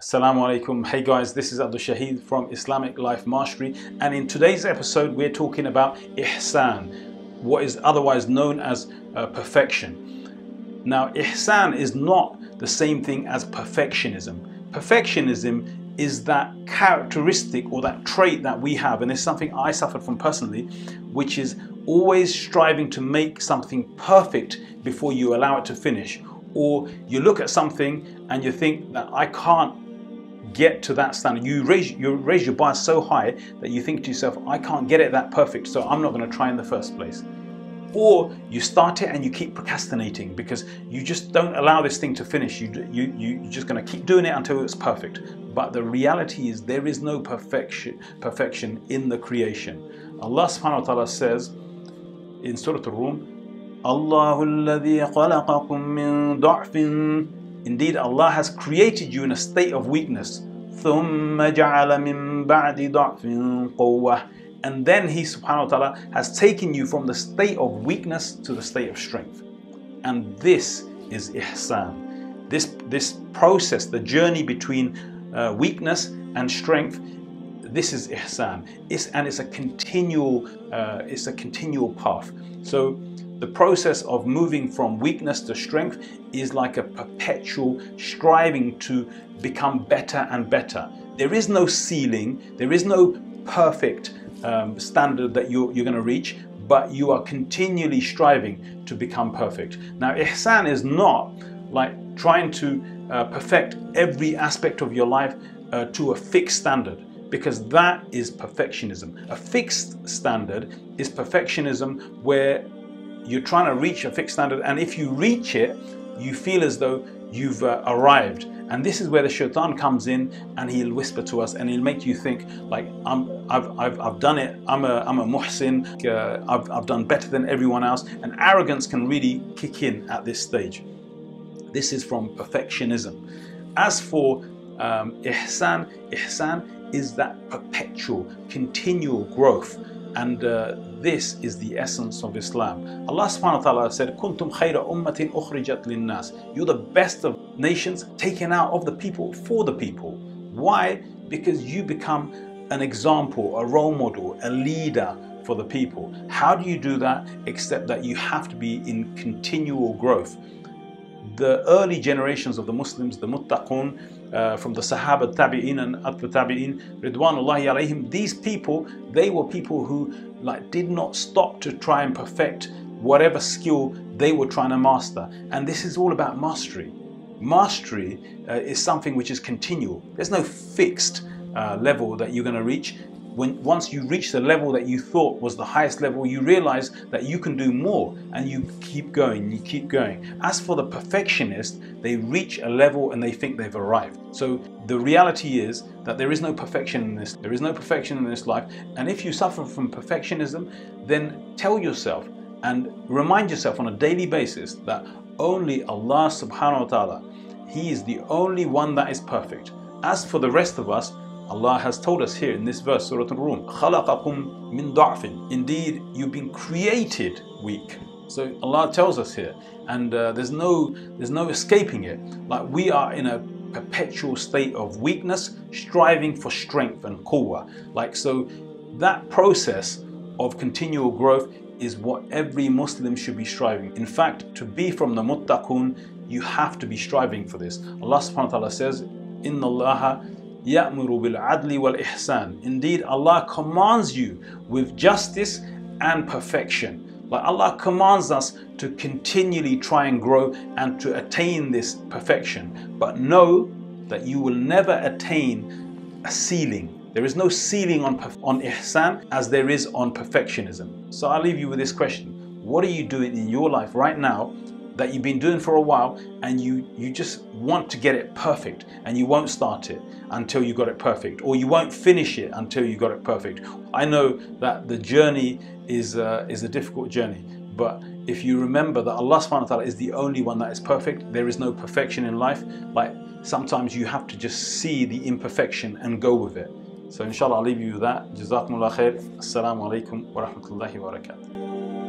Assalamu alaikum. Hey guys, this is Abdul Shahid from Islamic Life Mastery, and in today's episode we're talking about ihsan, what is otherwise known as perfection. Now, ihsan is not the same thing as perfectionism. Perfectionism is that characteristic or that trait that we have, and it's something I suffered from personally, which is always striving to make something perfect before you allow it to finish. Or you look at something and you think that I can't get to that standard. You raise your bar so high that you think to yourself, I can't get it that perfect, so I'm not going to try in the first place. Or you start it and you keep procrastinating because you just don't allow this thing to finish. You're just going to keep doing it until it's perfect. But the reality is there is no perfection in the creation. Allah subhanahu wa ta'ala says in Surah Al-Rum, Allahu alladhi khalaqakum min da'fin. Indeed, Allah has created you in a state of weakness. ثُمَّ جَعَلَ مِن بَعْدِ ضَعْفٍ قُوَّةٍ. And then He subhanahu wa ta'ala has taken you from the state of weakness to the state of strength. And this is ihsan. This process, the journey between weakness and strength, this is ihsan. It's a continual path. So the process of moving from weakness to strength is like a perpetual striving to become better and better. There is no ceiling, there is no perfect standard that you're going to reach, but you are continually striving to become perfect. Now, ihsan is not like trying to perfect every aspect of your life to a fixed standard, because that is perfectionism. A fixed standard is perfectionism, where you're trying to reach a fixed standard, and if you reach it, you feel as though you've arrived. And this is where the shaitan comes in, and he'll whisper to us and he'll make you think like, I've done it, I'm a muhsin, I've done better than everyone else, and arrogance can really kick in at this stage. This is from perfectionism. As for ihsan is that perpetual, continual growth. And this is the essence of Islam. Allah subhanahu wa ta'ala said, Kuntum khayra ummatin ukhrijat linnas. You're the best of nations, taken out of the people for the people. Why? Because you become an example, a role model, a leader for the people. How do you do that? Except that you have to be in continual growth. The early generations of the Muslims, the muttaqun, from the Sahaba, Tabi'in and Atba Tabi'in, Ridwanullahi alayhim, these people, they were people who did not stop to try and perfect whatever skill they were trying to master. And this is all about mastery. Mastery is something which is continual. There's no fixed level that you're going to reach. Once you reach the level that you thought was the highest level, you realize that you can do more, and you keep going, you keep going. As for the perfectionist, they reach a level and they think they've arrived. So the reality is that there is no perfection in this. There is no perfection in this life. And if you suffer from perfectionism, then tell yourself and remind yourself on a daily basis that only Allah subhanahu wa ta'ala, He is the only one that is perfect. As for the rest of us, Allah has told us here in this verse, Surah Al-Rum, خَلَقَكُم مِّن ضَعْفٍ. Indeed, you've been created weak. So Allah tells us here, and there's no escaping it. Like, we are in a perpetual state of weakness, striving for strength and quwwah. So that process of continual growth is what every Muslim should be striving. In fact, to be from the muttaqun, you have to be striving for this. Allah subhanahu wa ta'ala says, إِنَّ اللَّهَ يَأْمُرُ بِالْعَدْلِ وَالْإِحْسَانِ. Indeed, Allah commands you with justice and perfection. Allah commands us to continually try and grow and to attain this perfection. But know that you will never attain a ceiling. There is no ceiling on ihsan as there is on perfectionism. So I'll leave you with this question. What are you doing in your life right now that you've been doing for a while, and you just want to get it perfect, and you won't start it until you got it perfect, or you won't finish it until you got it perfect? I know that the journey is a difficult journey, but if you remember that Allah subhanahu wa ta'ala is the only one that is perfect, there is no perfection in life. Sometimes you have to just see the imperfection and go with it. So inshallah, I'll leave you with that. Jazakumullah khair. Assalamu alaikum wa rahmatullahi wa barakatuh.